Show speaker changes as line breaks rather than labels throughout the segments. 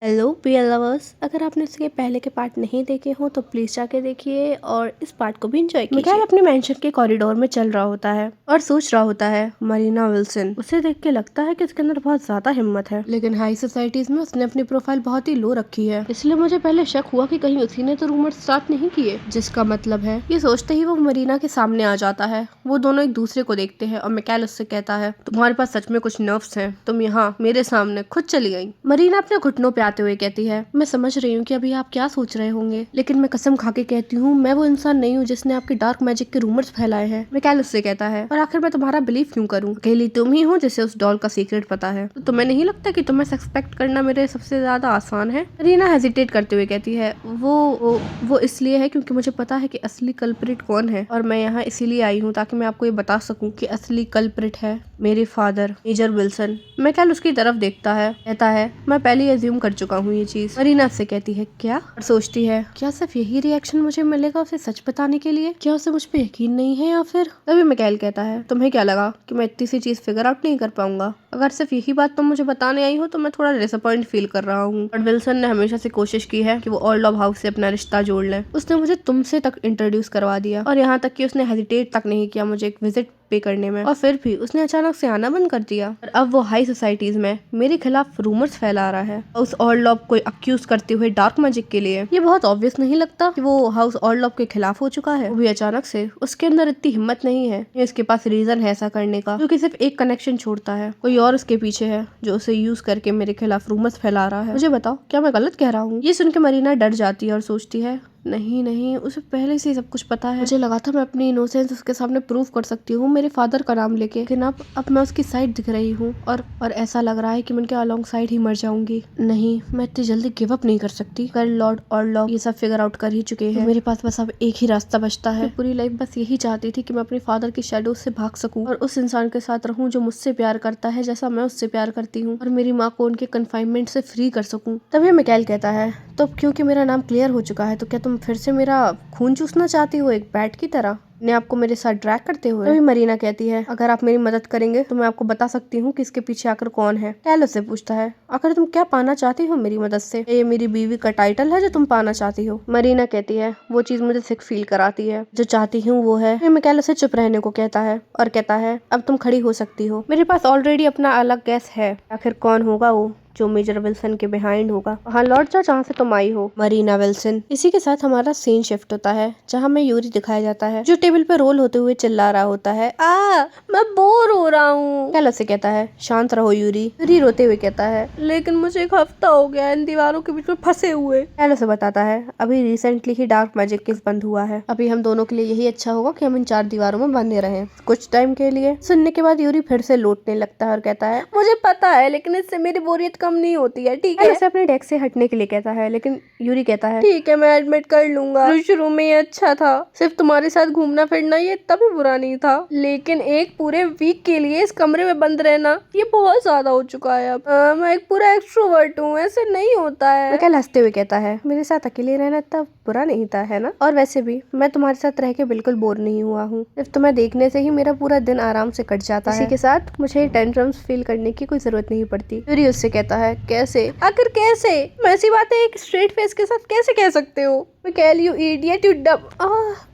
Hello BL lovers, अगर आपने इसके पहले के पार्ट नहीं देखे हो तो प्लीज जाके देखिए और इस पार्ट को भी एंजॉय कीजिए। मिकाएल अपने मेंशन के कॉरिडोर में चल रहा होता है और सोच रहा होता है मरीना विल्सन। उसे देख के लगता है कि उसके अंदर बहुत ज्यादा हिम्मत है, लेकिन हाई सोसाइटीज में उसने अपनी प्रोफाइल बहुत ही लो रखी है, इसलिए मुझे पहले शक हुआ कि कहीं उसी ने तो रूमर स्टार्ट नहीं किए। जिसका मतलब है ये सोचते ही वो मरीना के सामने आ जाता है। वो दोनों एक दूसरे को देखते हैं और मिकाएल उससे कहता है, तुम्हारे पास सच में कुछ नर्व्स हैं, तुम यहाँ मेरे सामने खुद चली गई। मरीना अपने घुटनों पे आते हुए कहती है, मैं समझ रही हूँ कि अभी आप क्या सोच रहे होंगे, लेकिन मैं कसम खा के कहती हूँ मैं वो इंसान नहीं हूँ जिसने आपके डार्क मैजिक के रूमर्स फैलाए हैं। मिकाएल उससे कहता है, और आखिर मैं तुम्हारा बिलीव क्यों करूँ? अकेली तुम ही हो जिसे उस डॉल का सीक्रेट पता है, तो तुम्हें नहीं लगता कि तुम्हें सस्पेक्ट करना मेरे सबसे ज्यादा आसान है? मरीना हेजिटेट करते हुए कहती है, वो इसलिए है क्योंकि मुझे पता है कि असली कल्प्रिट कौन है, और मैं यहाँ इसीलिए आई हूँ ताकि मैं आपको ये बता सकूँ कि असली कल्प्रिट है मेरे फादर मेजर विल्सन। मिकाएल उसकी तरफ देखता है, कहता है, मैं पहले ही अज्यूम कर चुका हूँ ये चीज। मरीना से कहती है, क्या? और सोचती है, क्या सिर्फ यही रिएक्शन मुझे मिलेगा उसे सच बताने के लिए? क्या उसे मुझ पे यकीन नहीं है या फिर? तभी मिकाएल कहता है, तुम्हें क्या लगा कि मैं इतनी सी चीज फिगर आउट नहीं कर पाऊंगा? अगर सिर्फ यही बात तुम मुझे बताने आई हो तो मैं थोड़ा डिसअपॉइंट फील कर रहा हूँ। बट विल्सन ने हमेशा से कोशिश की है कि वो ऑल्ड ऑफ हाउस से अपना रिश्ता जोड़ ले। उसने मुझे तुमसे तक इंट्रोड्यूस करवा दिया, और यहाँ तक कि उसने हेजिटेट तक नहीं किया मुझे एक विजिट पे करने में, और फिर भी उसने अचानक से आना बंद कर दिया। और अब वो हाई सोसाइटीज में मेरे खिलाफ रूमर्स फैला रहा है हाउस ऑर्लॉप को अक्यूज करते हुए डार्क मैजिक के लिए। ये बहुत ऑब्वियस नहीं लगता कि वो हाउस ऑर्लॉप के खिलाफ हो चुका है? वो भी अचानक से। उसके अंदर इतनी हिम्मत नहीं है, इसके पास रीजन है ऐसा करने का, जो कि सिर्फ एक कनेक्शन छोड़ता है। कोई और उसके पीछे है जो उसे यूज करके मेरे खिलाफ रूमर्स फैला रहा है। मुझे बताओ, क्या मैं गलत कह रहा हूँ? ये सुन के मरीना डर जाती है और सोचती है, नहीं नहीं, उसे पहले से ही सब कुछ पता है। मुझे लगा था मैं अपनी इनोसेंस उसके सामने प्रूव कर सकती हूँ मेरे फादर का नाम लेके, लेकिन अब मैं उसकी साइड दिख रही हूँ और ऐसा लग रहा है कि मैं उनके अलोंग साइड ही मर जाऊंगी। नहीं, मैं इतनी जल्दी गिव अप नहीं कर सकती। कर लॉर्ड ऑर्लॉप ये सब फिगर आउट कर ही चुके हैं, तो मेरे पास बस अब एक ही रास्ता बचता है। पूरी लाइफ बस यही चाहती थी कि मैं अपने फादर की शैडो से भाग सकूं और उस इंसान के साथ रहूं जो मुझसे प्यार करता है जैसा मैं उससे प्यार करती हूँ, और मेरी माँ को उनके कन्फाइनमेंट से फ्री कर सकूं। तभी मिकाएल कहता है, तो क्योंकि मेरा नाम क्लियर हो चुका है तो क्या तुम फिर से मेरा खून चूसना चाहती हो, एक बैट की तरह ने आपको मेरे साथ ड्रैग करते हुए? तभी मरीना कहती है, अगर आप मेरी मदद करेंगे तो मैं आपको बता सकती हूँ कि इसके पीछे आकर कौन है। टैलो से पूछता है, आखिर तुम क्या पाना चाहती हो मेरी मदद से? ये मेरी बीवी का टाइटल है जो तुम पाना चाहती हो? मरीना कहती है, वो चीज मुझे सिक फील कराती है, जो चाहती हूँ वो है। मिकाएल से चुप रहने को कहता है और कहता है, अब तुम खड़ी हो सकती हो, मेरे पास ऑलरेडी अपना अलग गैस है। आखिर कौन होगा वो जो मेजर विल्सन के बिहाइंड होगा? वहाँ लौट जाओ जहाँ से तुम आई हो, मरीना विल्सन। इसी के साथ हमारा सीन शिफ्ट होता है जहाँ में यूरी दिखाया जाता है, जो टेबल पे रोल होते हुए चिल्ला रहा होता है, मैं बोर हो रहा हूँ। कैलो से कहता है, शांत रहो यूरी। यूरी रोते हुए कहता है, लेकिन मुझे एक हफ्ता हो गया इन दीवारों के बीच में फंसे हुए। कैलो से बताता है, अभी रिसेंटली ही डार्क मैजिक केस बंद हुआ है, अभी हम दोनों के लिए यही अच्छा होगा कि हम इन 4 दीवारों में बंधे रहें कुछ टाइम के लिए। सुनने के बाद यूरी फिर से लौटने लगता है और कहता है, मुझे पता है, लेकिन इससे मेरी बोरियत कम नहीं होती है, ठीक है? उसे अपने डेस्क से हटने के लिए कहता है, लेकिन यूरी कहता है, ठीक है, मैं एडमिट कर लूंगा, शुरू में ये अच्छा था, सिर्फ तुम्हारे साथ घूमना फिरना ये तभी बुरा नहीं था, लेकिन एक पूरे वीक के लिए इस कमरे में बंद रहना ये बहुत ज्यादा हो चुका है। अब मैं एक पूरा एक्सट्रोवर्ट हूँ, ऐसे नहीं होता है। मिकाएल हंसते हुए कहता है, मेरे साथ अकेले रहना इतना बुरा नहीं था, है ना? और वैसे भी मैं तुम्हारे साथ रह के बिल्कुल बोर नहीं हुआ हूँ, सिर्फ तुम्हें देखने से ही मेरा पूरा दिन आराम से कट जाता है। इसी के साथ मुझे टेंट्रम्स फील करने की कोई जरूरत नहीं पड़ती। यूरी उससे कहता है, कैसे? आखिर कैसे? मैं ऐसी बातें एक स्ट्रेट फेस के साथ कैसे कह सकते हो? Mikael, you idiot, you dumb.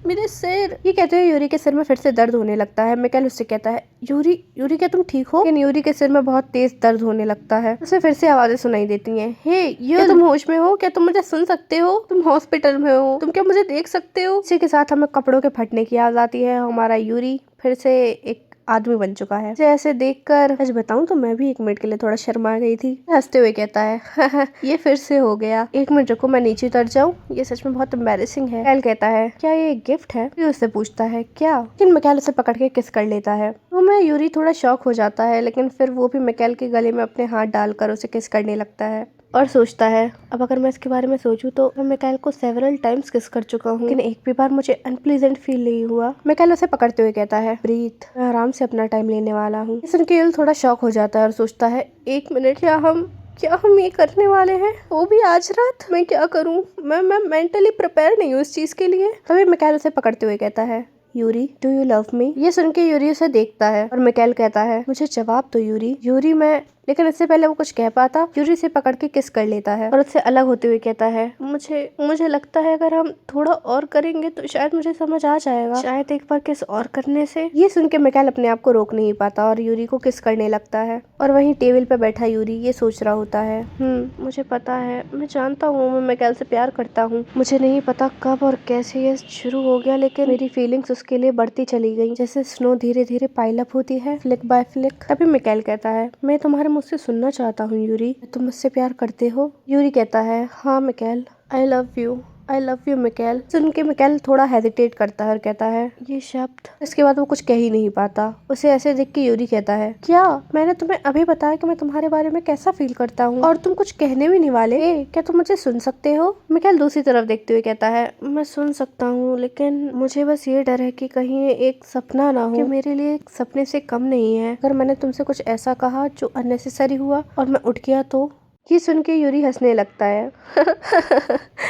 मेरे सिर। ये कहते हुए यूरी के सिर में फिर से दर्द होने लगता है। मिकाएल उससे कहता है, यूरी क्या तुम ठीक हो? लेकिन यूरी के सिर में बहुत तेज दर्द होने लगता है। उसे फिर से आवाजें सुनाई देती हैं, हे क्या तुम होश में हो? क्या तुम मुझे सुन सकते हो? तुम हॉस्पिटल में हो, तुम क्या मुझे देख सकते हो? इसी के साथ हमें कपड़ों के फटने की आवाज आती है। हमारा यूरी फिर से एक आदमी बन चुका है। ऐसे देखकर सच बताऊं तो मैं भी 1 मिनट के लिए थोड़ा शर्मा गई थी। हंसते हुए कहता है, ये फिर से हो गया, 1 मिनट रुको, मैं नीचे उतर जाऊं, ये सच में बहुत एम्बैरेसिंग है। मिकाएल कहता है, क्या ये एक गिफ्ट है? फिर उससे पूछता है, क्या? लेकिन मिकाएल उसे पकड़ के किस कर लेता है। तो मैं यूरी थोड़ा शॉक हो जाता है, लेकिन फिर वो भी मिकाएल के गले में अपने हाथ डालकर उसे किस करने लगता है और सोचता है, अब अगर मैं इसके बारे में सोचूं तो मैं मिकाएल को सेवरल टाइम्स किस कर चुका हूँ, लेकिन एक भी बार मुझे अनप्लीजेंट फील नहीं हुआ। मिकाएल उसे पकड़ते हुए कहता है, ब्रीथ, मैं आराम से अपना टाइम लेने वाला हूँ। सुन के यूरी थोड़ा शॉक हो जाता है और सोचता है, 1 मिनट, क्या हम ये करने वाले हैं, वो भी आज रात? मैं क्या करूं? मैं मेंटली प्रिपेयर नहीं हूँ इस चीज के लिए। तभी मिकाएल उसे पकड़ते हुए कहता है, Yuri, do you love me? ये सुन के यूरी उसे देखता है और मिकाएल कहता है, मुझे जवाब दो यूरी। यूरी, मैं लेकिन इससे पहले वो कुछ कह पाता यूरी से पकड़ के किस कर लेता है और उससे अलग होते हुए कहता है मुझे लगता है अगर हम थोड़ा और करेंगे तो शायद मुझे समझ आ जाएगा, शायद एक बार किस और करने से। ये सुन के मिकाएल अपने आप को रोक नहीं पाता और यूरी को किस करने लगता है और वहीं टेबल पे बैठा यूरी ये सोच रहा होता है मुझे पता है, मैं जानता हूँ मैं मिकाएल से प्यार करता हूँ। मुझे नहीं पता कब और कैसे ये शुरू हो गया, लेकिन मेरी फीलिंग्स उसके लिए बढ़ती चली गई जैसे स्नो धीरे धीरे पाइल अप होती है फ्लिक बाय फ्लिक। तभी मिकाएल कहता है मैं तुम्हारे मुझसे सुनना चाहता हूँ यूरी, तुम मुझसे प्यार करते हो? यूरी कहता है हाँ Mikael, I love you Mikael. सुन के मिकाएल थोड़ा हेजिटेट करता है और कहता है ये शब्द। इसके बाद वो कुछ कह ही नहीं पाता। उसे ऐसे देख के यूरी कहता है क्या मैंने तुम्हें अभी बताया कि मैं तुम्हारे बारे में कैसा फील करता हूँ और तुम कुछ कहने भी नहीं वाले? क्या तुम मुझे सुन सकते हो? मिकाएल दूसरी तरफ देखते हुए कहता है मैं सुन सकता हूँ, लेकिन मुझे बस ये डर है कि कहीं एक सपना ना हो कि मेरे लिए एक सपने से कम नहीं है। अगर मैंने तुमसे कुछ ऐसा कहा जो अननेसेसरी हुआ और मैं उठ गया तो? ये सुन के यूरी हंसने लगता है।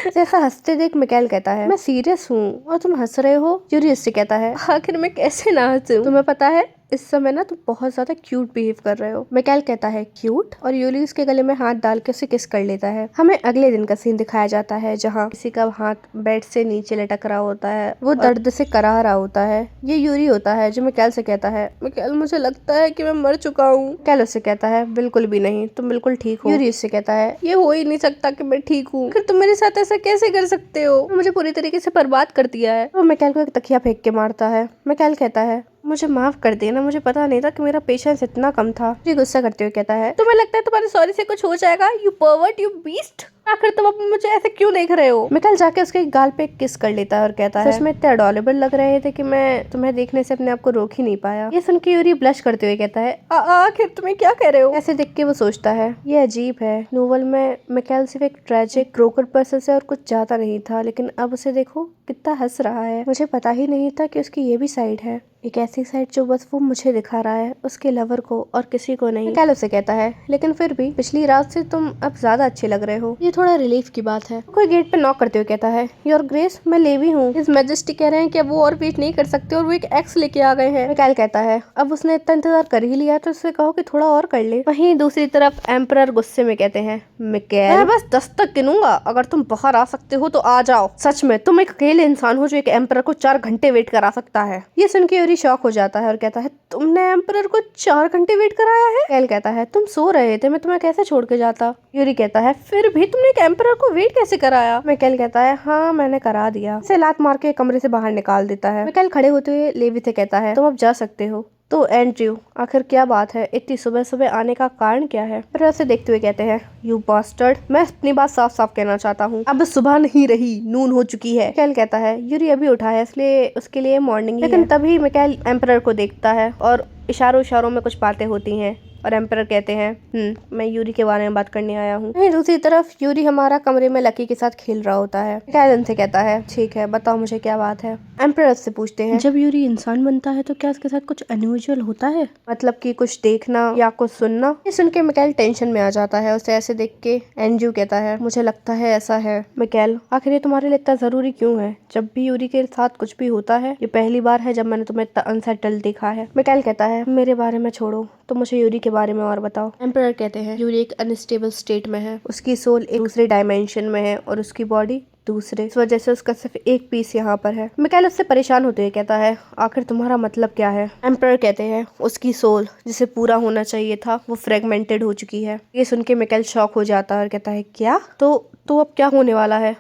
जैसा हंसते देख मिकाएल कहता है मैं सीरियस हूँ और तुम हंस रहे हो। यूरी इससे कहता है आखिर मैं कैसे ना हंसूं? तुम्हें पता है इस समय ना तुम बहुत ज्यादा क्यूट बिहेव कर रहे हो। मिकाएल कहता है क्यूट, और यूरी उसके गले में हाथ डाल के उसे किस कर लेता है। हमें अगले दिन का सीन दिखाया जाता है जहाँ किसी का हाथ बेड से नीचे लटक रहा होता है, वो दर्द से कराह रहा होता है। ये यूरी होता है जो मिकाएल से कहता है मिकाएल मुझे लगता है कि मैं मर चुका हूँ। मिकाएल उससे कहता है बिल्कुल भी नहीं, तुम बिल्कुल ठीक हो। यूरी उससे कहता है ये हो ही नहीं सकता कि मैं ठीक हूँ, फिर तुम मेरे साथ ऐसा कैसे कर सकते हो? मुझे पूरी तरीके से बर्बाद कर दिया है। वो मिकाएल को एक तकिया फेंक के मारता है। मिकाएल कहता है मुझे माफ कर देना, मुझे पता नहीं था कि मेरा पेशेंस इतना कम था। जी गुस्सा करते हुए कहता है तुम्हें लगता है तुम्हारे सॉरी से कुछ हो जाएगा? You pervert, you beast. आखिर तुम अब मुझे ऐसे क्यों देख रहे हो? मिकाएल जाके उसके गाल पे किस कर लेता है और कहता है सच में इतने अडॉरेबल लग रहे थे कि मैं तुम्हें देखने से अपने आप को रोक ही नहीं पाया। ये सुन के यूरी ब्लश करते हुए कहता है आखिर तुम्हें क्या कह रहे हो? ऐसे देख के वो सोचता है ये अजीब है, नोवेल में मिकाएल सिर्फ एक ट्रेजिक ब्रोकन पर्सन से और कुछ ज्यादा नहीं था, लेकिन अब उसे देखो कितना हंस रहा है। मुझे पता ही नहीं था कि उसकी ये भी साइड है, एक ऐसी साइड जो बस वो मुझे दिखा रहा है, उसके लवर को और किसी को नहीं। मिकाएल उसे कहता है लेकिन फिर भी पिछली रात से तुम अब ज्यादा अच्छे लग रहे हो। ये थोड़ा रिलीफ की बात है। कोई गेट पे नॉक करते हुए कहता है योर ग्रेस, मैं लेवी हूँ। हिज मैजेस्टी कह रहे हैं कि अब वो और वेट नहीं कर सकते और वो एक एक्स लेके आ गए हैं। मिकाएल कहता है अब उसने इतना इंतजार कर ही लिया तो उससे कहो कि थोड़ा और कर ले। वहीं दूसरी तरफ एम्परर गुस्से में कहते हैं मिकाएल मैं बस 10 तक गिनूंगा, अगर तुम बाहर आ सकते हो तो आ जाओ। सच में तुम एक अकेले इंसान हो जो एक एम्परर को 4 घंटे वेट करा सकता है। ये सुन के यूरी शॉक हो जाता है और कहता है तुमने एम्परर को 4 घंटे वेट कराया है? कैल कहता है तुम सो रहे थे, मैं तुम्हें कैसे छोड़ के जाता? यूरी कहता है फिर भी तुमने एक एम्परर को वेट कैसे कराया? मिकाएल कहता है हाँ मैंने करा दिया। उसे लात मार के कमरे से बाहर निकाल देता है। मिकाएल खड़े होते हुए लेवी से कहता है तुम अब जा सकते हो। तो एंड्रयू आखिर क्या बात है, इतनी सुबह सुबह आने का कारण क्या है? फिर उसे देखते हुए कहते हैं यू बास्टर्ड, मैं अपनी बात साफ साफ कहना चाहता हूँ, अब सुबह नहीं रही, नून हो चुकी है। मिकाएल कहता है यूरी अभी उठा है इसलिए उसके लिए मॉर्निंग ही है। लेकिन तभी मिकाएल एम्परर को देखता है और इशारों इशारों में कुछ बातें होती हैं और एम्परर कहते हैं मैं यूरी के बारे में बात करने आया हूँ। दूसरी तरफ यूरी हमारा कमरे में लकी के साथ खेल रहा होता है। मिकाएल उनसे कहता है ठीक है बताओ मुझे क्या बात है। एम्परर से पूछते हैं जब यूरी इंसान बनता है तो क्या उसके साथ कुछ अनयूजुअल होता है, मतलब कि कुछ देखना या कुछ सुनना? ये सुन के मिकाएल टेंशन में आ जाता है। उसे ऐसे देख के एंड्रयू कहता है मुझे लगता है ऐसा है। मिकाएल आखिर ये तुम्हारे लिए इतना जरूरी क्यों है? जब भी यूरी के साथ कुछ भी होता है ये पहली बार है जब मैंने तुम्हें इतना अनसेटल देखा है। मिकाएल कहता है मेरे बारे में छोड़ो, तो मुझे यूरी के बारे में और बताओ। एम्परर कहते हैं यूरी एक अनस्टेबल स्टेट में है, उसकी सोल एक दूसरे डायमेंशन में है और उसकी बॉडी दूसरे, इस वजह से उसका सिर्फ एक पीस यहाँ पर है। मिकाएल उससे परेशान होते हुए कहता है आखिर तुम्हारा मतलब क्या है? एम्परर कहते हैं उसकी सोल जिसे पूरा होना चाहिए था वो फ्रेगमेंटेड हो चुकी है। ये सुन के मिकाएल शॉक हो जाता है और कहता है क्या? तो अब क्या होने वाला है?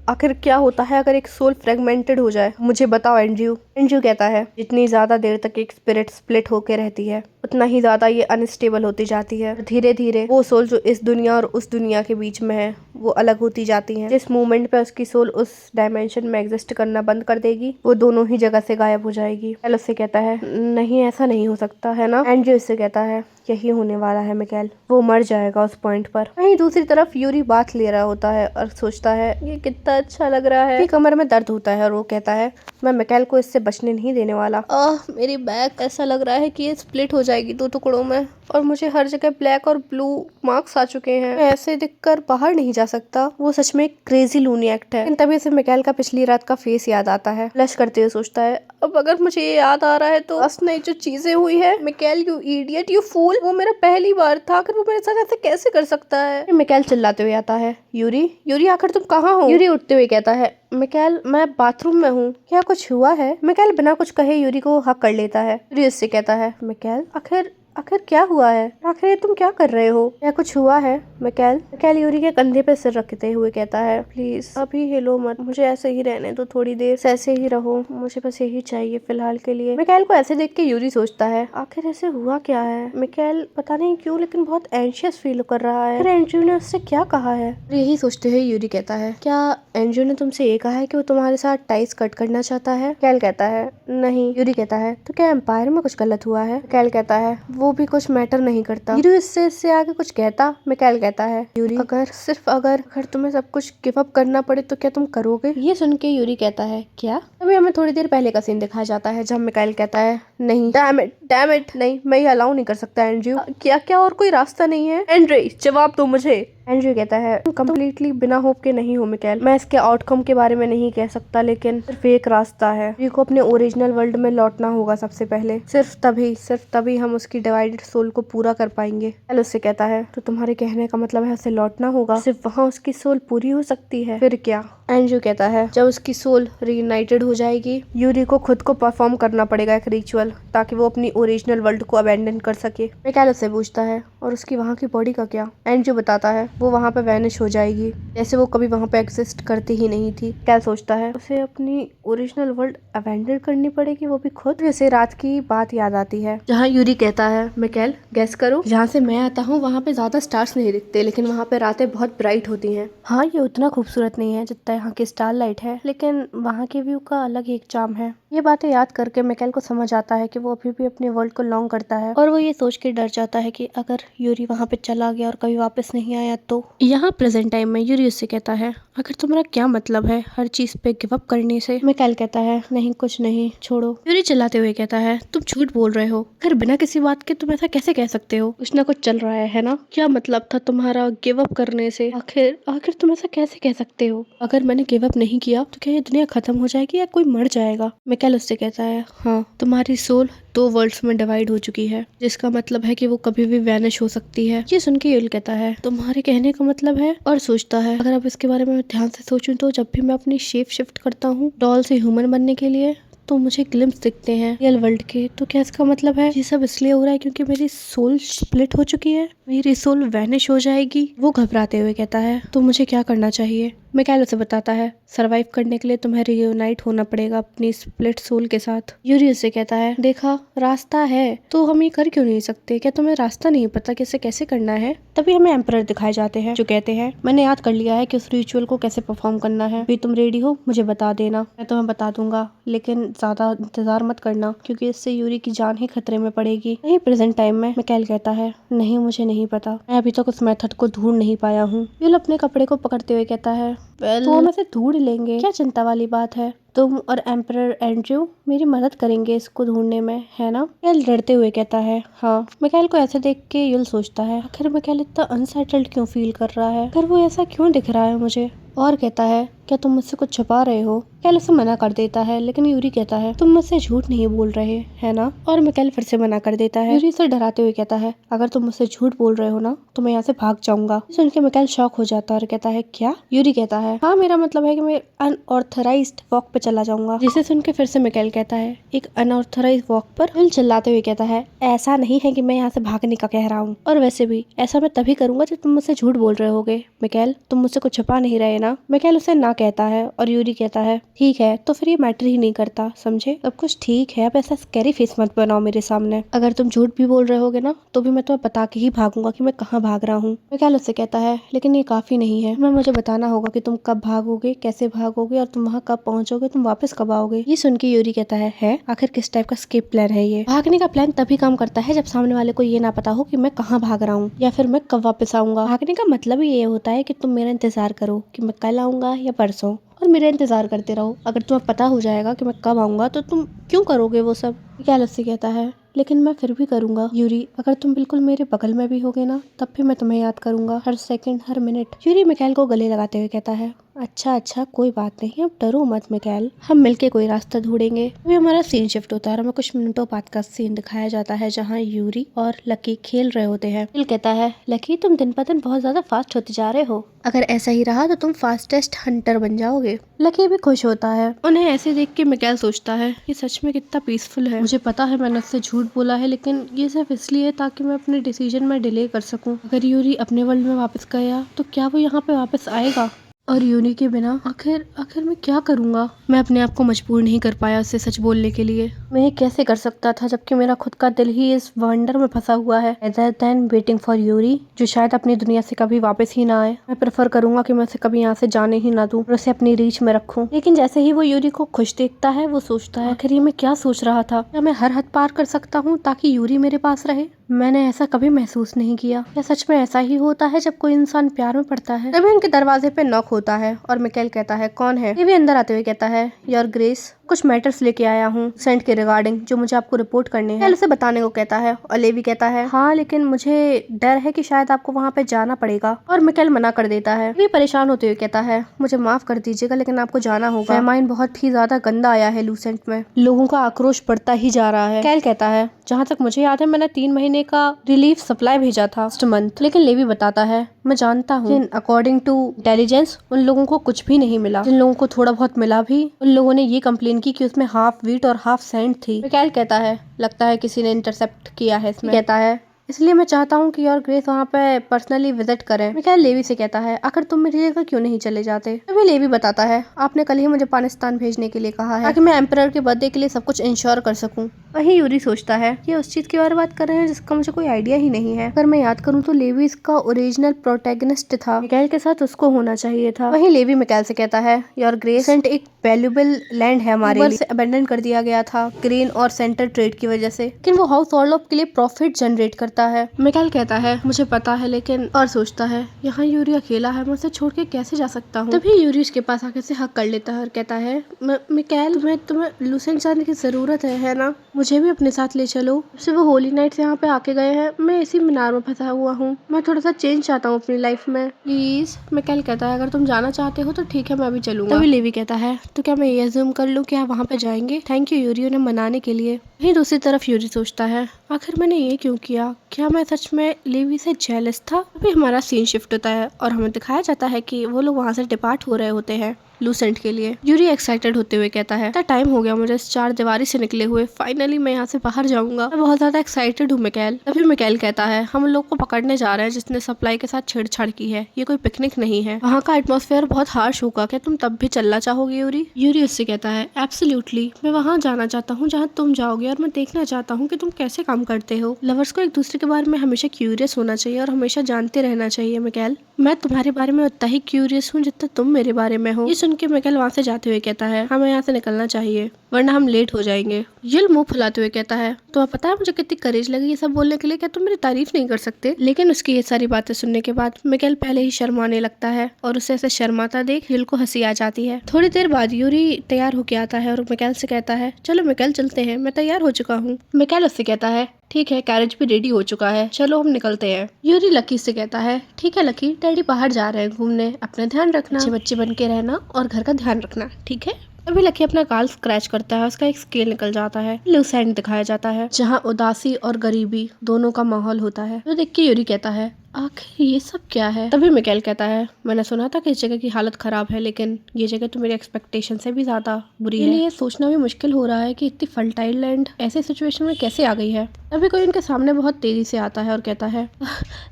आखिर क्या होता है अगर एक सोल फ्रेगमेंटेड हो जाए? मुझे बताओ एंड्रयू। एंड्रयू कहता है जितनी ज्यादा देर तक एक स्पिरिट स्प्लिट होके रहती है उतना ही ज्यादा ये अनस्टेबल होती जाती है। धीरे धीरे वो सोल जो इस दुनिया और उस दुनिया के बीच में है वो अलग होती जाती है। जिस मोमेंट पे उसकी सोल उस डायमेंशन में एग्जिस्ट करना बंद कर देगी वो दोनों ही जगह से गायब हो जाएगी। मिकाएल उससे कहता है नहीं ऐसा नहीं हो सकता है ना? एंड्रयू उससे कहता है यही होने वाला है मिकाएल, वो मर जाएगा उस पॉइंट पर। वहीं दूसरी तरफ यूरी बात ले रहा होता है और सोचता है ये कितना अच्छा लग रहा है। कमर में दर्द होता है और वो कहता है मैं मिकाएल को इससे बचने नहीं देने वाला। मेरी बैक ऐसा लग रहा है कि ये स्प्लिट हो जाएगी 2 टुकड़ों में और मुझे हर जगह ब्लैक और ब्लू मार्क्स आ चुके हैं। मैं ऐसे दिखकर बाहर नहीं जा सकता। वो सच में एक क्रेजी लूनी एक्ट है। लेकिन तभी से मिकाएल का पिछली रात का फेस याद आता है। ब्लश करते हुए सोचता है अब अगर मुझे ये याद आ रहा है तो लास्ट नाइट जो चीजें हुई है, Mikael you idiot you fool, वो मेरा पहली बार था, आखिर वो मेरे साथ ऐसे कैसे कर सकता है। मिकाएल चिल्लाते हुए आता है, यूरी यूरी आखिर तुम कहाँ हो। यूरी उठते हुए कहता है, मिकाएल मैं बाथरूम में हूँ, क्या कुछ हुआ है। मिकाएल बिना कुछ कहे यूरी को हक कर लेता है। यूरी उससे कहता है, मिकाएल आखिर आखिर क्या हुआ है, आखिर ये तुम क्या कर रहे हो, क्या कुछ हुआ है। मिकाएल यूरी के कंधे पे सिर रखते हुए कहता है, प्लीज अभी हिलो मत, मुझे ऐसे ही रहने दो, थोड़ी देर ऐसे ही रहो, मुझे बस यही चाहिए फिलहाल के लिए। मिकाएल को ऐसे देख के यूरी सोचता है, आखिर ऐसे हुआ क्या है। मिकाएल पता नहीं क्यों लेकिन बहुत एंशियस फील कर रहा है, फिर एंड्रयू ने उससे क्या कहा है। यही सोचते हुए यूरी कहता है, क्या एंड्रयू ने तुमसे ये कहा है कि वो तुम्हारे साथ टाइस कट करना चाहता है। मिकाएल कहता है, नहीं। यूरी कहता है, तो क्या एम्पायर में कुछ गलत हुआ है। मिकाएल कहता है, वो भी कुछ मैटर नहीं करता। यूरी इससे आगे कुछ कहता। मिकाएल कहता है, यूरी अगर तुम्हें सब कुछ गिव अप करना पड़े तो क्या तुम करोगे। ये सुन के यूरी कहता है, क्या। तभी हमें थोड़ी देर पहले का सीन दिखाया जाता है जब मिकाएल कहता है, नहीं डैम इट नहीं, मैं ये अलाउ नहीं कर सकता एंड्रयू। क्या और कोई रास्ता नहीं है। एंड्रयू जवाब दो मुझे। एंड्रयू कहता है, तुम कम्प्लीटली बिना होप के नहीं हो मिकाएल, मैं इसके आउटकम के बारे में नहीं कह सकता लेकिन सिर्फ एक रास्ता है, यूरी को अपने ओरिजिनल वर्ल्ड में लौटना होगा सबसे पहले, सिर्फ तभी हम उसकी डिवाइडेड सोल को पूरा कर पाएंगे। एल उससे कहता है, तो तुम्हारे कहने का मतलब है उसे लौटना होगा, सिर्फ वहाँ उसकी सोल पूरी हो सकती है, फिर क्या। एंड्रयू कहता है, जब उसकी सोल रीयूनाइटेड हो जाएगी यूरी को खुद को परफॉर्म करना पड़ेगा एक रिचुअल, ताकि वो अपनी ओरिजिनल वर्ल्ड को अबैंडन कर सके। मिकाएल उससे पूछता है, और उसकी वहाँ की बॉडी का क्या। एंड्रयू बताता है, वो वहाँ पे वैनिश हो जाएगी, जैसे वो कभी वहाँ पे एग्जिस्ट करती ही नहीं थी। मिकाएल सोचता है, उसे अपनी ओरिजिनल वर्ल्ड अबैंडन करनी पड़ेगी, वो भी खुद। वैसे रात की बात याद आती है जहाँ यूरी कहता है, मिकाएल गैस करो, जहाँ से मैं आता हूँ वहाँ पे ज्यादा स्टार्स नहीं दिखते, लेकिन वहाँ पे रातें बहुत ब्राइट होती हैं। हाँ ये उतना खूबसूरत नहीं है जितना यहाँ की स्टार लाइट है, लेकिन वहाँ के व्यू का अलग ही एक चार्म है। ये बातें याद करके मिकाएल को समझ आता है कि वो अभी भी अपने वर्ल्ड को लॉन्ग करता है, और वो ये सोच के डर जाता है कि अगर यूरी वहाँ पे चला गया और कभी वापस नहीं आया तो। यहाँ प्रेजेंट टाइम में यूरी उससे कहता है, आखिर तुम्हारा क्या मतलब है हर चीज पे गिव अप करने से। मिकाएल कहता है, नहीं कुछ नहीं, छोड़ो। यूरी चिल्लाते हुए कहता है, तुम झूठ बोल रहे हो, फिर बिना किसी बात के तुम ऐसा कैसे कह सकते हो, कुछ ना कुछ चल रहा है ना। क्या मतलब था तुम्हारा गिव अप करने से, आखिर तुम ऐसा कैसे कह सकते हो। अगर मैंने गिव अप नहीं किया तो क्या ये दुनिया खत्म हो जाएगी या कोई मर जाएगा। मिकाएल उससे कहता है, हाँ तुम्हारी सोल 2 वर्ल्ड्स में डिवाइड हो चुकी है, जिसका मतलब है कि वो कभी भी वैनिश हो सकती है। ये सुन के यूरी कहता है, तुम्हारे कहने का मतलब है, और सोचता है, अगर अब इसके बारे में ध्यान से सोचूं तो जब भी मैं अपनी शेप शिफ्ट करता हूँ डॉल से ह्यूमन बनने के लिए तो मुझे ग्लिम्स दिखते हैं रियल वर्ल्ड के। तो क्या इसका मतलब है ये सब इसलिए हो रहा है क्योंकि मेरी सोल स्प्लिट हो चुकी है, मेरी सोल वैनिश हो जाएगी। वो घबराते हुए कहता है, तो मुझे क्या करना चाहिए। मिकाएल उसे बताता है, सरवाइव करने के लिए तुम्हें रियूनाइट होना पड़ेगा अपनी स्प्लिट सोल के साथ। यूरी उससे कहता है, देखा रास्ता है तो हम ये कर क्यों नहीं सकते, क्या तुम्हें रास्ता नहीं पता कि इसे कैसे करना है। तभी हमें एम्परर दिखाए जाते हैं जो कहते हैं, मैंने याद कर लिया है कि उस रिचुअल को कैसे परफॉर्म करना है, भी तुम रेडी हो मुझे बता देना, मैं तुम्हें बता दूंगा, लेकिन ज्यादा इंतजार मत करना क्योंकि इससे यूरी की जान ही खतरे में पड़ेगी। नहीं प्रेजेंट टाइम में मिकाएल कहता है, नहीं मुझे नहीं पता, मैं अभी तक उस मेथड को ढूंढ नहीं पाया हूँ। यूल अपने कपड़े को पकड़ते हुए कहता है, तो हम ऐसे ढूंढ लेंगे, क्या चिंता वाली बात है, तुम और एम्परर एंड्रयू मेरी मदद करेंगे इसको ढूंढने में, है ना। मिकाएल डरते हुए कहता है, हाँ। मिकाएल को ऐसे देख के यूल सोचता है, आखिर मिकाएल इतना अनसेटल्ड क्यों फील कर रहा है, फिर वो ऐसा क्यों दिख रहा है मुझे, और कहता है, क्या तुम मुझसे कुछ छुपा रहे हो। मिकाएल उसे मना कर देता है, लेकिन यूरी कहता है, तुम मुझसे झूठ नहीं बोल रहे है ना, और मिकाएल फिर से मना कर देता है। यूरी उसे डराते हुए कहता है, अगर तुम मुझसे झूठ बोल रहे हो ना तो मैं यहाँ से भाग जाऊंगा। सुन के मिकाएल शॉक हो जाता है और कहता है, क्या। यूरी कहता है, हाँ मेरा मतलब है कि मैं अनऑथराइज्ड वॉक पे चला जाऊंगा। जिसे सुन के फिर से मिकाएल कहता है, एक अनऑथराइज्ड वॉक पर। यूल चिल्लाते हुए कहता है, ऐसा नहीं है कि मैं यहाँ से भागने का कह रहा हूँ, और वैसे भी ऐसा मैं तभी करूंगा जब तुम मुझसे झूठ बोल रहे होगे। मिकाएल तुम मुझसे कुछ छुपा नहीं रहे ना। मिकाएल उसे ना कहता है और यूरी कहता है, ठीक है तो फिर ये मैटर ही नहीं करता, समझे, सब कुछ ठीक है, अब ऐसा स्कैरी फेस मत बनाओ मेरे सामने, अगर तुम झूठ भी बोल रहे होगे ना तो भी मैं तुम्हें बता के ही भागूंगा कि मैं कहाँ भाग रहा हूँ। मिकाएल उससे कहता है, लेकिन ये काफी नहीं है, मैं मुझे बताना होगा कि तुम कब भागोगे, कैसे भागोगे, और तुम वहाँ कब पहुंचोगे, तुम वापस कब आओगे। ये सुन के यूरी कहता है आखिर किस टाइप का स्केप प्लान है ये। भागने का प्लान तभी काम करता है जब सामने वाले को ये ना पता हो कि मैं कहाँ भाग रहा हूँ या फिर मैं कब वापस आऊंगा। भागने का मतलब ही ये होता है कि तुम मेरा इंतजार करो कि मैं कल आऊंगा या परसों, और मेरा इंतजार करते रहो। अगर तुम्हें पता हो जाएगा कि मैं कब आऊंगा तो तुम क्यों करोगे वो सब। मिकाएल उससे कहता है, लेकिन मैं फिर भी करूंगा यूरी, अगर तुम बिल्कुल मेरे बगल में भी होगे ना तब भी मैं तुम्हें याद करूंगा, हर सेकंड हर मिनट। यूरी मिकाएल को गले लगाते हुए कहता है, अच्छा कोई बात नहीं, अब डरो मत मिकाएल, हम मिलके कोई रास्ता ढूंढेंगे। अभी हमारा सीन शिफ्ट होता है और हमें कुछ मिनटों बाद का सीन दिखाया जाता है जहाँ यूरी और लकी खेल रहे होते हैं। फिल कहता है, लकी तुम दिन ब दिन बहुत ज्यादा फास्ट होते जा रहे हो, अगर ऐसा ही रहा तो तुम फास्टेस्ट हंटर बन जाओगे। लकी भी खुश होता है। उन्हें ऐसे देख के मिकाएल सोचता है कि सच में कितना पीसफुल है। मुझे पता है मैंने उससे झूठ बोला है, लेकिन ये सिर्फ इसलिए ताकि मैं अपने डिसीजन में डिले कर सकूं। अगर यूरी अपने वर्ल्ड में वापस गया तो क्या वो यहाँ पे वापस आएगा? और यूनी के बिना आखिर मैं क्या करूँगा? मैं अपने आप को मजबूर नहीं कर पाया उससे सच बोलने के लिए। मैं ये कैसे कर सकता था जबकि मेरा खुद का दिल ही इस वंडर में फंसा हुआ है। Rather than waiting for Yuri, जो शायद अपनी दुनिया से कभी वापस ही ना आए, मैं प्रेफर करूंगा कि मैं उसे कभी यहाँ से जाने ही ना दूं और उसे अपनी रीच में रखूं। लेकिन जैसे ही वो यूरी को खुश देखता है वो सोचता है, आखिर ये मैं क्या सोच रहा था? क्या मैं हर हद पार कर सकता हूँ ताकि यूरी मेरे पास रहे? मैंने ऐसा कभी महसूस नहीं किया। क्या सच में ऐसा ही होता है जब कोई इंसान प्यार में पड़ता है? तभी उनके दरवाजे पे नॉक होता है और मिकाएल कहता है, कौन है? ये भी अंदर आते हुए कहता है, योर ग्रेस, कुछ मैटर्स लेके आया हूँ सेंट के रिगार्डिंग, जो मुझे आपको रिपोर्ट करने हैं। उसे बताने को कहता है और लेवी कहता है, हाँ लेकिन मुझे डर है कि शायद आपको वहाँ पे जाना पड़ेगा। और मिकाएल मना कर देता है। लेवी परेशान होते हुए कहता है, मुझे माफ कर दीजिएगा लेकिन आपको जाना होगा। फेमाइन बहुत ही ज्यादा गंदा आया है लूसेंट में, लोगों का आक्रोश बढ़ता ही जा रहा है। मिकाएल कहता है, जहाँ तक मुझे याद है मैंने 3 महीने का रिलीफ सप्लाई भेजा था लास्ट मंथ। लेकिन लेवी बताता है, मैं जानता हूँ, अकॉर्डिंग टू इंटेलिजेंस उन लोगों को कुछ भी नहीं मिला। जिन लोगों को थोड़ा बहुत मिला भी, उन लोगों ने ये कंप्लेन की कि उसमें हाफ वीट और हाफ सैंड थी। मिकाएल कहता है, लगता है किसी ने इंटरसेप्ट किया है इसमें। कहता है, इसलिए मैं चाहता हूँ कि योर ग्रेस वहाँ पे पर्सनली विजिट करें। मिकाएल लेवी से कहता है, आखिर तुम मेरी जगह क्यों नहीं चले जाते? तभी लेवी बताता है, आपने कल ही मुझे पाकिस्तान भेजने के लिए कहा है ताकि मैं एम्परर के बर्थडे के लिए सब कुछ इंश्योर कर सकूं। वहीं यूरी सोचता है, ये उस चीज के बारे में बात कर रहे हैं जिसका मुझे कोई आइडिया ही नहीं है। अगर मैं याद करूँ तो लेवी इसका ओरिजिनल प्रोटैगनिस्ट था, मिकाएल के साथ उसको होना चाहिए था। वहीं लेवी मिकाएल से कहता है, योर ग्रेस, सेंट एक वैल्यूएबल लैंड है हमारे लिए, अबेंडन कर दिया गया था ग्रेन और सेंटर ट्रेड की वजह से, लेकिन वो हाउस ऑर्लॉफ के लिए प्रॉफिट जनरेट करता है। मिकाएल कहता है, मुझे पता है लेकिन, और सोचता है, यहाँ यूरी अकेला है, मैं उसे छोड़ के कैसे जा सकता हूँ? तभी यूरी उसके पास आके से हक कर लेता है और कहता है, मिकाएल तुम्हें लूसेंट जाने की जरूरत है ना? मुझे भी अपने साथ ले चलो। सिर्फ वो होली नाइट से यहाँ पे आके गए हैं, मैं इसी मीनार में फंसा हुआ हूँ, मैं थोड़ा सा चेंज चाहता हूँ अपनी लाइफ में, प्लीज। मिकाएल कहता है, अगर तुम जाना चाहते हो तो ठीक है, मैं भी चलूंगा। तभी लेवी कहता है, तो क्या मैं ये अज्यूम कर लूँ कि आप वहाँ पे जाएंगे? थैंक यू यूरी उन्हें मनाने के लिए। वहीं दूसरी तरफ यूरी सोचता है, आखिर मैंने ये क्यों किया? क्या मैं सच में लेवी से जेलस था? अभी हमारा सीन शिफ्ट होता है और हमें दिखाया जाता है कि वो लोग वहाँ से डिपार्ट हो रहे होते हैं लूसेंट के लिए। यूरी एक्साइटेड होते हुए कहता है, टाइम हो गया मुझे इस 4 दीवारी से निकले हुए, फाइनली मैं यहाँ से बाहर जाऊंगा, मैं बहुत ज्यादा एक्साइटेड हूँ मिकाएल। तभी मिकाएल कहता है, हम लोग को पकड़ने जा रहे हैं जिसने सप्लाई के साथ छेड़छाड़ की है, ये कोई पिकनिक नहीं है, वहाँ का एटमॉस्फेयर बहुत हार्श होगा, क्या तुम तब भी चलना चाहोगे यूरी? यूरी उससे कहता है, एब्सोल्युटली, मैं वहाँ जाना चाहता हूँ जहाँ तुम जाओगे और मैं देखना चाहता हूँ कि तुम कैसे काम करते हो। लवर्स को एक दूसरे के बारे में हमेशा क्यूरियस होना चाहिए और हमेशा जानते रहना चाहिए मिकाएल। मैं तुम्हारे बारे में उतना ही क्यूरियस हूँ जितना तुम मेरे बारे में हो। ये सुन के मिकाएल वहाँ से जाते हुए कहता है, हमें यहाँ से निकलना चाहिए वरना हम लेट हो जाएंगे। युल मुंह फुलाते हुए कहता है, तुम्हें पता है मुझे कितनी करेज लगी ये सब बोलने के लिए, क्या तुम मेरी तारीफ नहीं कर सकते? लेकिन उसकी ये सारी बातें सुनने के बाद मिकाएल पहले ही शर्माने लगता है और उसे ऐसे शर्माता देख युल को हंसी आ जाती है। थोड़ी देर बाद यूरी तैयार होके आता है और मिकाएल से कहता है, चलो मिकाएल चलते हैं, मैं तैयार हो चुका हूँ। मिकाएल उससे कहता है, ठीक है, कैरेज भी रेडी हो चुका है, चलो हम निकलते हैं। यूरी लकी से कहता है, ठीक है लकी, डैडी बाहर जा रहे हैं घूमने, अपना ध्यान रखना, अच्छे बच्चे बन के रहना और घर का ध्यान रखना, ठीक है? अभी लकी अपना गाल स्क्रैच करता है, उसका एक स्केल निकल जाता है। लूसेंट दिखाया जाता है जहाँ उदासी और गरीबी दोनों का माहौल होता है। तो देख के यूरी कहता है, आखिर ये सब क्या है? तभी मिकाएल कहता है, मैंने सुना था कि इस जगह की हालत खराब है, लेकिन ये जगह तो मेरे एक्सपेक्टेशन से भी ज्यादा बुरी है। ये सोचना भी मुश्किल हो रहा है कि इतनी फर्टाइल लैंड ऐसे सिचुएशन में कैसे आ गई है। अभी कोई उनके सामने बहुत तेजी से आता है और कहता है,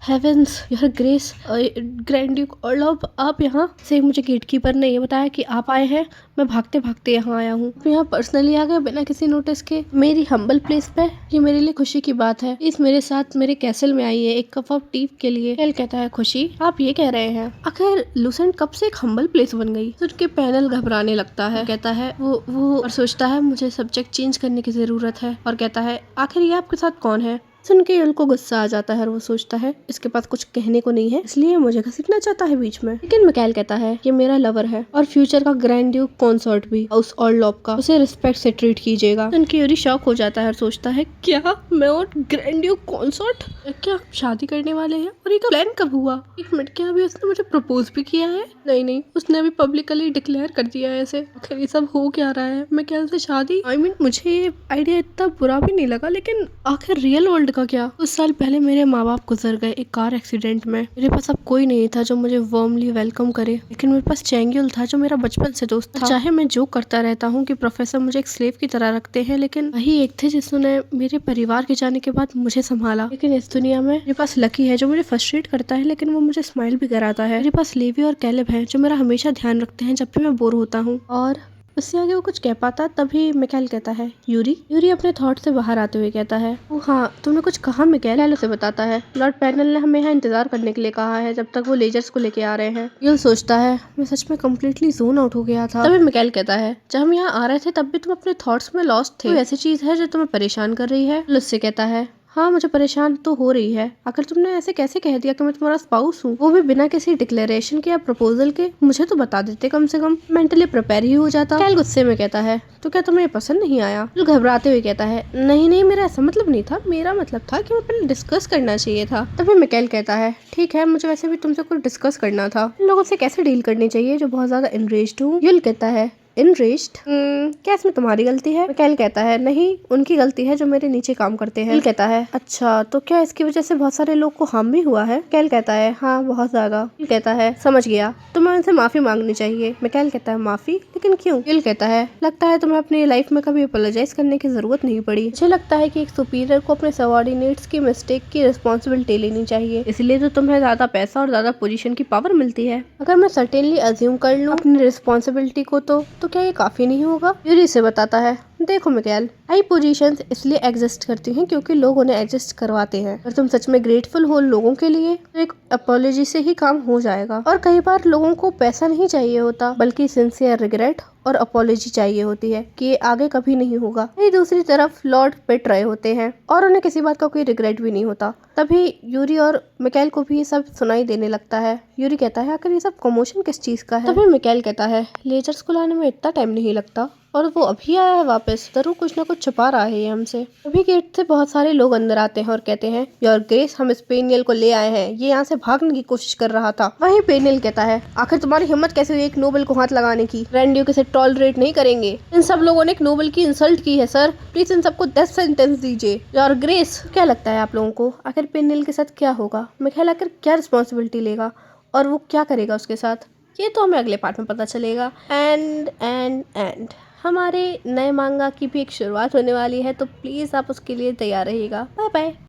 heavens, your grace, grand duke Orlov, आप यहाँ से? मुझे गेटकीपर ने ये बताया कि आप आए हैं, मैं भागते भागते यहाँ आया हूँ, यहाँ पर्सनली आ गया बिना किसी नोटिस के मेरी हम्बल प्लेस पे। ये मेरे लिए खुशी की बात है, इस मेरे साथ मेरे कैसल में आई है एक कप ऑफ टी के लिए। एल कहता है, खुशी, आप ये कह रहे हैं? आखिर लूसेंट कब से एक हम्बल प्लेस बन गई? तो उनके पैनल घबराने लगता है, कहता है वो और सोचता है मुझे सब्जेक्ट चेंज करने की जरूरत है और कहता है, आखिर ये आपके साथ कौन है? सुन के यूल को गुस्सा आ जाता है और वो सोचता है इसके पास कुछ कहने को नहीं है, इसलिए मुझे घसीटना चाहता है बीच में। लेकिन मिकाएल कहता है ये मेरा लवर है और फ्यूचर का ग्रैंड ड्यूक कंसॉर्ट भी हाउस ऑर्लॉप का, उसे रिस्पेक्ट से ट्रीट कीजिएगा। सुन के यूरी शॉक हो जाता है और सोचता है क्या मैं और ग्रैंड ड्यूक कंसॉर्ट क्या शादी करने वाले हैं, और ये प्लान कब हुआ? एक मिनट, क्या अभी उसने मुझे प्रपोज भी किया है? नहीं, उसने अभी पब्लिकली डिक्लेयर कर दिया है ऐसे। आखिर ये सब हो क्या रहा है? मिकाएल से शादी? मुझे ये आइडिया इतना बुरा भी नहीं लगा, लेकिन आखिर रियल वर्ल्ड का क्या? कुछ साल पहले मेरे माँ बाप गुजर गए एक कार एक्सीडेंट में। मेरे पास अब कोई नहीं था जो मुझे वार्मली वेलकम करे, लेकिन मेरे पास चैंग्यूल था जो मेरा बचपन से दोस्त था। चाहे मैं जो करता रहता हूँ कि प्रोफेसर मुझे एक स्लेव की तरह रखते हैं, लेकिन वही एक थे जिसने मेरे परिवार के जाने के बाद मुझे संभाला। लेकिन इस दुनिया में मेरे पास लकी है जो मुझे फ्रस्ट्रेट करता है, लेकिन वो मुझे स्माइल भी कराता है। मेरे पास लेवी और कैलेब है जो मेरा हमेशा ध्यान रखते हैं जब भी मैं बोर होता हूँ। और उससे आगे वो कुछ कह पाता तभी मिकाएल कहता है यूरी अपने थॉट से बाहर आते हुए कहता है ओ हाँ, तुमने कुछ कहा? मिकाएल उसे बताता है लॉर्ड पैनल ने हमें यहाँ इंतजार करने के लिए कहा है जब तक वो लेजर्स को लेके आ रहे हैं। यूल सोचता है मैं सच में कम्प्लीटली जोन आउट हो गया था। तभी मिकाएल कहता है जब हम यहाँ आ रहे थे तब भी तुम अपने थॉट्स में लॉस्ट थे, कोई ऐसी चीज है जो तुम्हें परेशान कर रही है? उससे कहता है हाँ, मुझे परेशान तो हो रही है। आखिर तुमने ऐसे कैसे कह दिया कि मैं तुम्हारा स्पाउस हूँ, वो भी बिना किसी डिक्लेरेशन के या प्रपोजल के? मुझे तो बता देते, कम से कम मेंटली प्रिपेयर ही हो जाता। कैल गुस्से में कहता है तो क्या तुम्हें पसंद नहीं आया? घबराते हुए कहता है नहीं, मेरा ऐसा मतलब नहीं था, मेरा मतलब था कि मैं पहले डिस्कस करना चाहिए था। तभी मिकाएल कहता है ठीक है, मुझे वैसे भी तुमसे कुछ डिस्कस करना था, इन लोगों से कैसे डील करनी चाहिए जो बहुत ज्यादा एनरेज्ड हूँ। यूल कहता है इनरेज्ड? क्या इसमें तुम्हारी गलती है? मिकाएल कहता है नहीं, उनकी गलती है जो मेरे नीचे काम करते हैं। कहता है अच्छा, तो क्या इसकी वजह से बहुत सारे लोग को हार्म भी हुआ है? मिकाएल कहता है हाँ, बहुत ज्यादा। कहता है समझ गया, तुम्हें उनसे माफी मांगनी चाहिए। मिकाएल कहता है माफी? लेकिन क्यों? कहता है लगता है तुम्हें अपनी लाइफ में कभी अपोलोजाइज करने की जरूरत नहीं पड़ी। मुझे लगता है कि एक सुपीरियर को अपने सबऑर्डिनेट्स की मिस्टेक की रिस्पॉन्सिबिलिटी लेनी चाहिए, इसलिए तो तुम्हें ज्यादा पैसा और ज्यादा पोजीशन की पावर मिलती है। अगर मैं सर्टेनली अज्यूम कर लूं अपनी रिस्पॉन्सिबिलिटी को तो क्या ये काफी नहीं होगा? यूरी से बताता है देखो मिकाएल, हाई पोजीशंस इसलिए एग्जिस्ट करती हैं क्योंकि लोग उन्हें एग्जिस्ट करवाते हैं। अगर तुम सच में ग्रेटफुल हो लोगों के लिए तो एक अपोलॉजी से ही काम हो जाएगा। और कई बार लोगों को पैसा नहीं चाहिए होता, बल्कि सिंसियर रिग्रेट और अपोलॉजी चाहिए होती है कि ये आगे कभी नहीं होगा। वहीं दूसरी तरफ लॉर्ड पिट रहे होते हैं और उन्हें किसी बात का कोई रिग्रेट भी नहीं होता। तभी यूरी और मिकाएल को भी ये सब सुनाई देने लगता है। यूरी कहता है आखिर ये सब कमोशन किस चीज का है? तभी मिकाएल कहता है लेजर्स को लाने में इतना टाइम नहीं लगता और वो अभी आया है वापस, जरूर कुछ ना कुछ छुपा रहा है ये हमसे। अभी गेट से बहुत सारे लोग अंदर आते हैं और कहते हैं योर ग्रेस, हम इस पेनियल को ले आए हैं, ये यहाँ से भागने की कोशिश कर रहा था। वहीं पेनियल कहता है आखिर तुम्हारी हिम्मत कैसे हुई एक नोबल को हाथ लगाने की? ग्रैंड किसे टॉलरेट नहीं करेंगे। इन सब लोगों ने एक नोबल की इंसल्ट की है सर, प्लीज इन सबको 10 सेंटेंस दीजिए। योर ग्रेस, क्या लगता है आप लोगों को आखिर पेनियल के साथ क्या होगा? मिकाएल आखिर क्या रिस्पॉन्सिबिलिटी लेगा और वो क्या करेगा उसके साथ? ये तो हमें अगले पार्ट में पता चलेगा। एंड हमारे नए मांगा की भी एक शुरुआत होने वाली है, तो प्लीज़ आप उसके लिए तैयार रहिएगा। Bye bye.